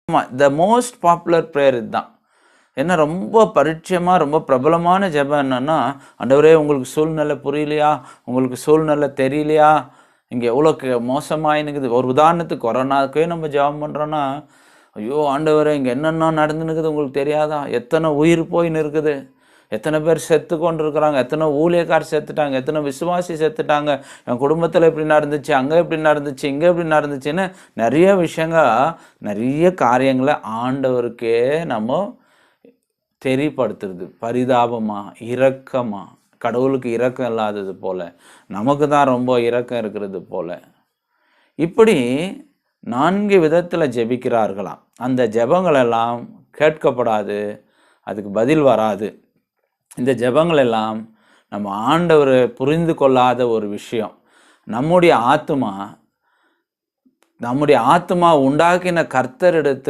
ஆமா. The most popular prayer இதுதான். ஏன்னா ரொம்ப பரிட்சயமா, ரொம்ப பிரபலமான ஜெபம் என்னன்னா, ஆண்டவரே உங்களுக்கு சூழ்நிலை புரியலையா? உங்களுக்கு சூழ்நிலை தெரியலையா? இங்க எவ்வளோ மோசமாயின்னுக்குது. ஒரு உதாரணத்துக்கு கொரோனாவுக்கே நம்ம ஜெபம் பண்றோம்னா, ஐயோ! ஆண்டவரே இங்க என்னென்ன நடந்துன்னுக்குது உங்களுக்கு தெரியாதா? எத்தனை உயிர் போயின்னு இருக்குது. எத்தனை பேர் செத்து கொண்டிருக்கிறாங்க. எத்தனை ஊழியக்காரர் செத்துட்டாங்க. எத்தனை விசுவாசி செத்துட்டாங்க. என் குடும்பத்தில இப்படி நடந்துச்சு, அங்க இப்படி நடந்துச்சு, இங்க இப்படி நடந்துச்சுன்னு நெறைய விஷயங்க, நெறைய காரியங்கள ஆண்டவருக்கே நம்ம தெரியப்படுத்துறது. பரிதாபமா, இரக்கமா, கடவுளுக்கு இரக்கம் இல்லாதது போல, நமக்கு தான் ரொம்ப இரக்கம் இருக்கிறது போல. இப்படி 4 விதத்தில ஜெபிக்கிறார்களாம். அந்த ஜெபங்கள் எல்லாம் கேட்கப்படாது. அதுக்கு பதில் வராது. இந்த ஜெபங்கள் எல்லாம் நம்ம ஆண்டவர புரிந்து கொள்ளாத ஒரு விஷயம். நம்முடைய ஆத்துமா உண்டாக்கின கர்த்தரிடத்தில்